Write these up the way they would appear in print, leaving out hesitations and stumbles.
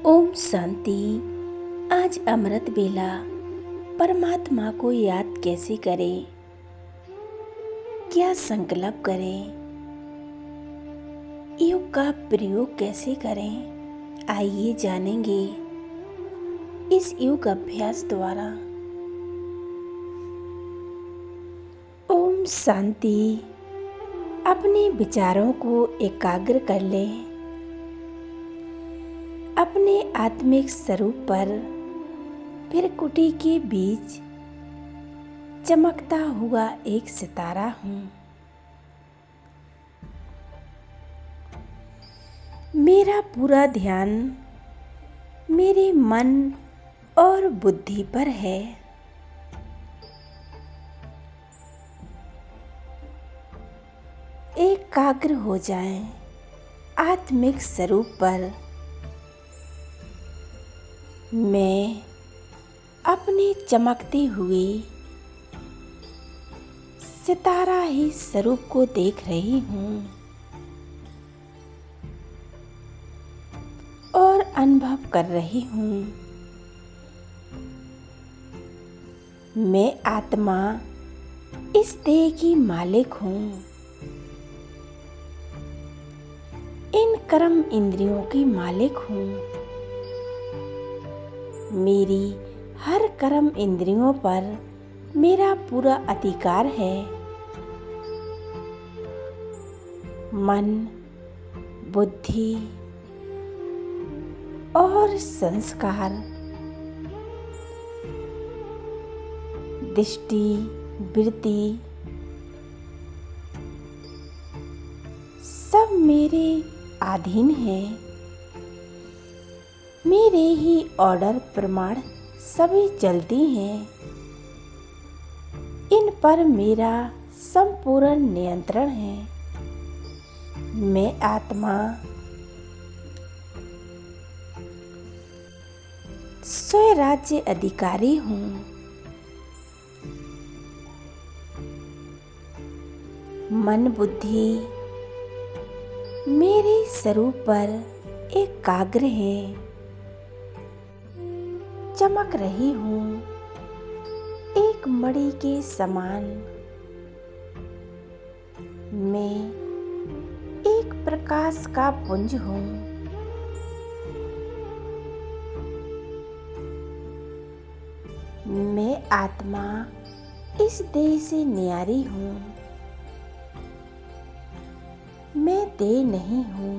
ओम शांति। आज अमृत बेला परमात्मा को याद कैसे करें, क्या संकल्प करें, योग का प्रयोग कैसे करें, आइए जानेंगे इस योग अभ्यास द्वारा। ओम शांति। अपने विचारों को एकाग्र कर लें। अपने आत्मिक स्वरूप पर फिर कुटी के बीच चमकता हुआ एक सितारा हूँ। मेरा पूरा ध्यान मेरे मन और बुद्धि पर है। एकाग्र हो जाएं आत्मिक स्वरूप पर। मैं अपने चमकती हुई सितारा ही स्वरूप को देख रही हूँ और अनुभव कर रही हूँ। मैं आत्मा इस देह की मालिक हूँ। इन कर्म इंद्रियों की मालिक हूँ। मेरी हर कर्म इंद्रियों पर मेरा पूरा अधिकार है। मन, बुद्धि और संस्कार, दृष्टि, वृत्ति सब मेरे अधीन हैं। मेरे ही ऑर्डर प्रमाण सभी चलती हैं। इन पर मेरा संपूर्ण नियंत्रण है। मैं आत्मा स्वराज्य अधिकारी हूँ। मन बुद्धि मेरे स्वरूप पर एकाग्र है। चमक रही हूँ एक मणि के समान। मैं एक प्रकाश का पुंज हूँ। मैं आत्मा इस देह से न्यारी हूँ। मैं देह नहीं हूँ।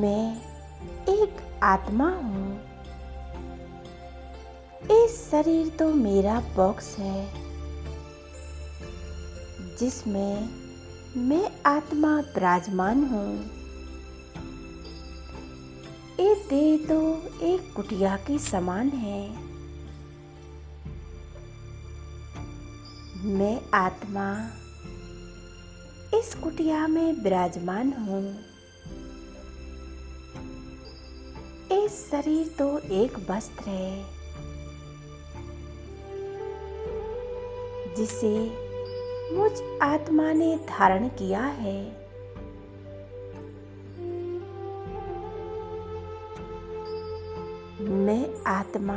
मैं एक आत्मा हूँ। इस शरीर तो मेरा बॉक्स है जिसमें मैं आत्मा विराजमान हूँ। ये देह तो एक कुटिया के समान है। मैं आत्मा इस कुटिया में विराजमान हूँ। इस शरीर तो एक वस्त्र है जिसे मुझ आत्मा ने धारण किया है। मैं आत्मा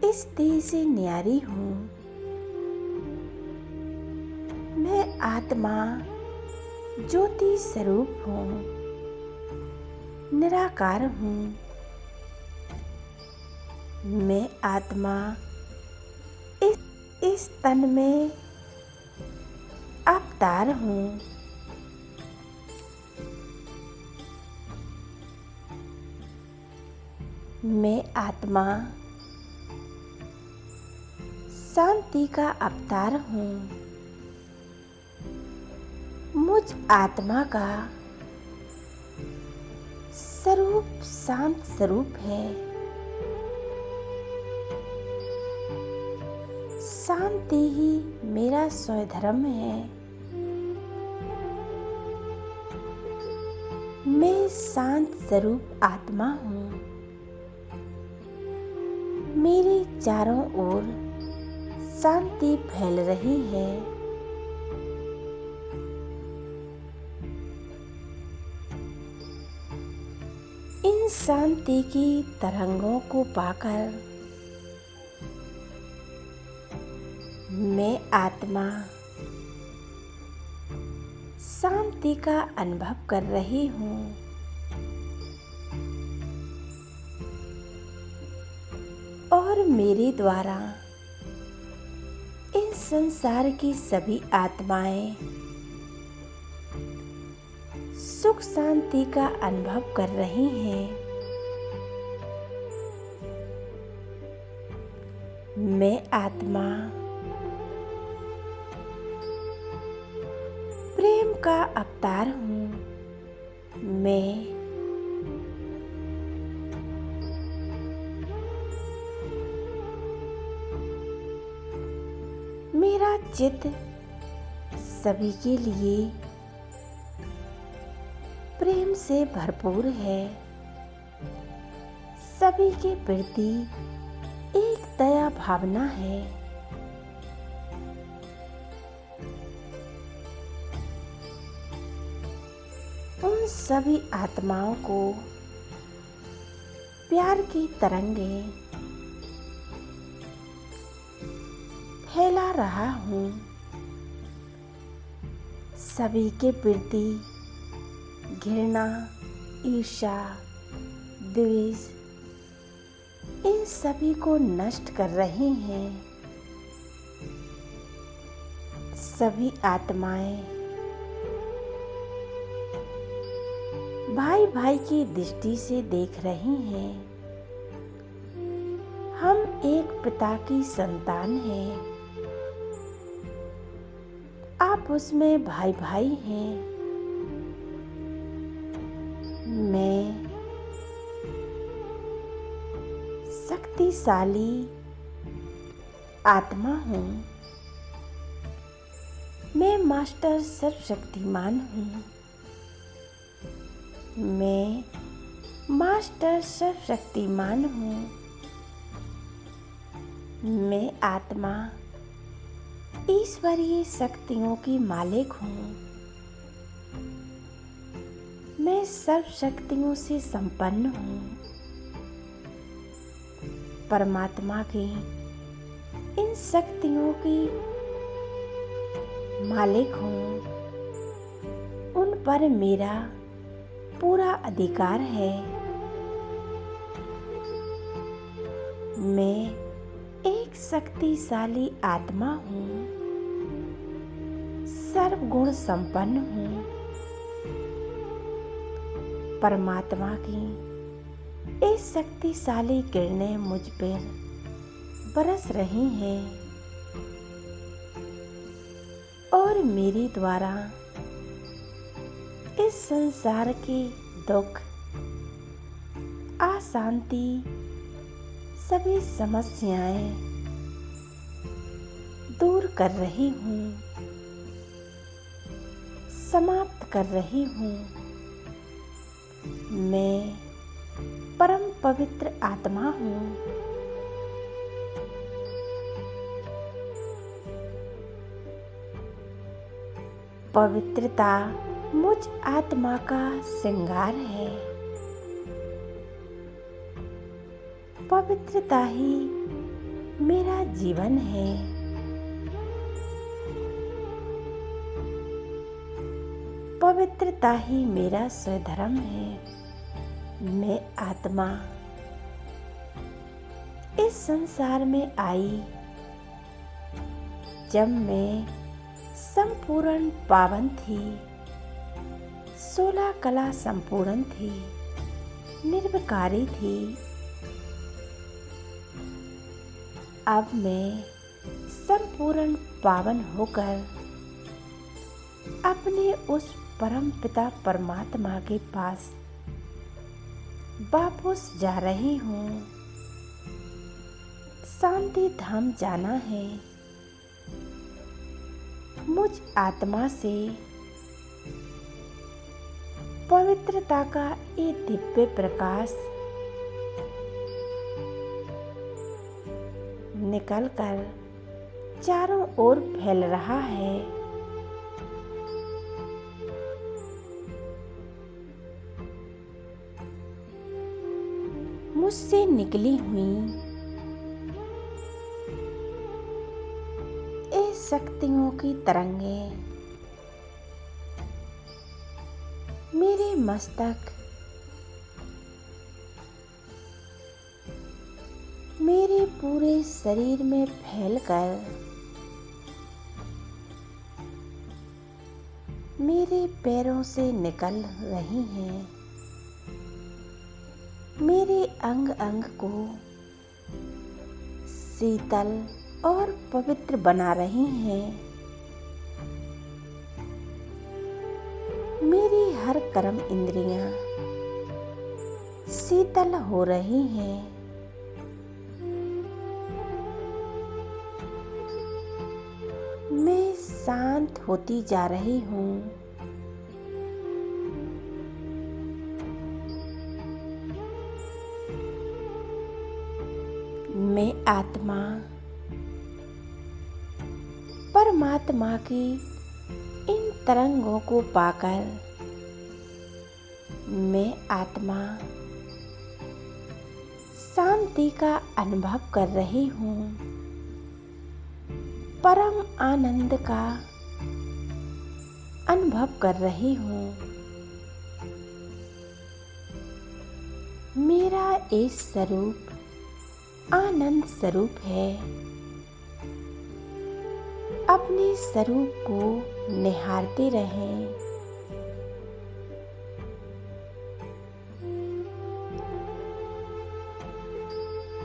इस देह से न्यारी हूँ। मैं आत्मा ज्योति स्वरूप हूँ, निराकार हूँ। मैं आत्मा इस तन में अवतार हूँ। मैं आत्मा शांति का अवतार हूँ। मुझ आत्मा का स्वरूप शांत स्वरूप है। शांति ही मेरा स्वधर्म है। मैं शांत स्वरूप आत्मा हूँ। मेरे चारों ओर शांति फैल रही है। इन शांति की तरंगों को पाकर मैं आत्मा शांति का अनुभव कर रही हूँ। और मेरे द्वारा इस संसार की सभी आत्माएं सुख शांति का अनुभव कर रही हैं। मैं आत्मा प्रेम का अवतार हूँ। मैं मेरा चित्त सभी के लिए प्रेम से भरपूर है। सभी के प्रति एक दया भावना है। उन सभी आत्माओं को प्यार की तरंगें फैला रहा हूँ। सभी के प्रति घृणा, ईर्ष्या, द्वेष इन सभी को नष्ट कर रही हैं। सभी आत्माएं भाई भाई की दृष्टि से देख रही हैं। हम एक पिता की संतान हैं। आप उसमें भाई भाई हैं। मैं शक्तिशाली आत्मा हूँ। मैं मास्टर सर्वशक्तिमान हूँ। मैं मास्टर सर्वशक्तिमान हूँ। मैं आत्मा ईश्वरीय शक्तियों की मालिक हूँ। मैं सर्व शक्तियों से संपन्न हूँ। परमात्मा की इन शक्तियों की मालिक हूँ। उन पर मेरा पूरा अधिकार है। मैं एक शक्तिशाली आत्मा हूँ। सर्वगुण संपन्न हूँ। परमात्मा की इस शक्तिशाली किरणें मुझ पर बरस रही हैं और मेरे द्वारा इस संसार के दुख, अशांति, सभी समस्याएं दूर कर रही हूँ, समाप्त कर रही हूँ। मैं परम पवित्र आत्मा हूँ। पवित्रता मुझ आत्मा का श्रृंगार है। पवित्रता ही मेरा जीवन है। पवित्रता ही मेरा स्वधर्म है। मैं आत्मा इस संसार में आई जब मैं संपूर्ण पावन थी, 16 कला संपूर्ण थी, निर्विकारी थी। अब मैं संपूर्ण पावन होकर अपने उस परम पिता परमात्मा के पास वापस जा रही हूँ। शांति धाम जाना है। मुझ आत्मा से पवित्रता का ये दिव्य प्रकाश निकलकर चारों ओर फैल रहा है। मुझसे निकली हुई इस शक्तियों की तरंगें मेरे मस्तक, मेरे पूरे शरीर में फैलकर मेरे पैरों से निकल रही हैं। मेरे अंग अंग को शीतल और पवित्र बना रही हैं। मेरी हर कर्म इंद्रियां शीतल हो रही हैं। मैं शांत होती जा रही हूँ। मैं आत्मा परमात्मा की इन तरंगों को पाकर मैं आत्मा शांति का अनुभव कर रही हूँ। परम आनंद का अनुभव कर रही हूँ। मेरा ये स्वरूप आनंद स्वरूप है। अपने स्वरूप को निहारते रहें।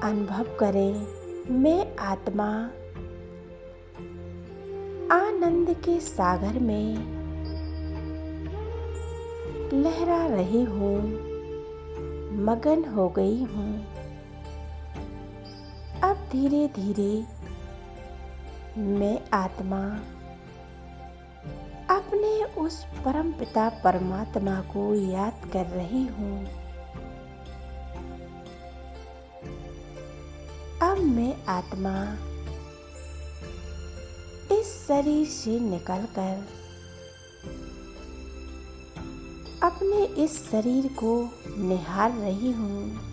अनुभव करें, मैं आत्मा आनंद के सागर में लहरा रही हूँ, मगन हो गई हूँ। अब धीरे धीरे मैं आत्मा अपने उस परम पिता परमात्मा को याद कर रही हूँ। अब मैं आत्मा इस शरीर से निकलकर अपने इस शरीर को निहार रही हूँ।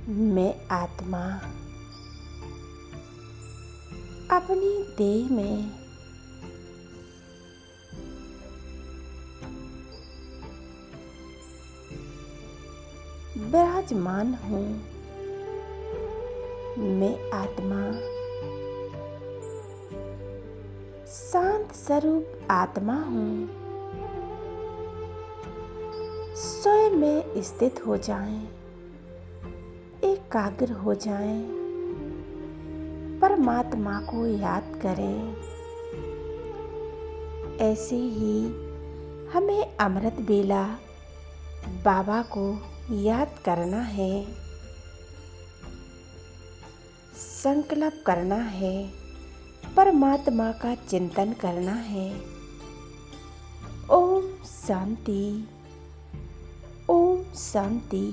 मैं आत्मा अपनी देह में विराजमान हूँ। मैं आत्मा शांत स्वरूप आत्मा हूँ। स्वयं में स्थित हो जाएं, एकाग्र हो जाएं, परमात्मा को याद करें। ऐसे ही हमें अमृत बेला बाबा को याद करना है, संकल्प करना है, परमात्मा का चिंतन करना है। ओम शांति, ओम शांति।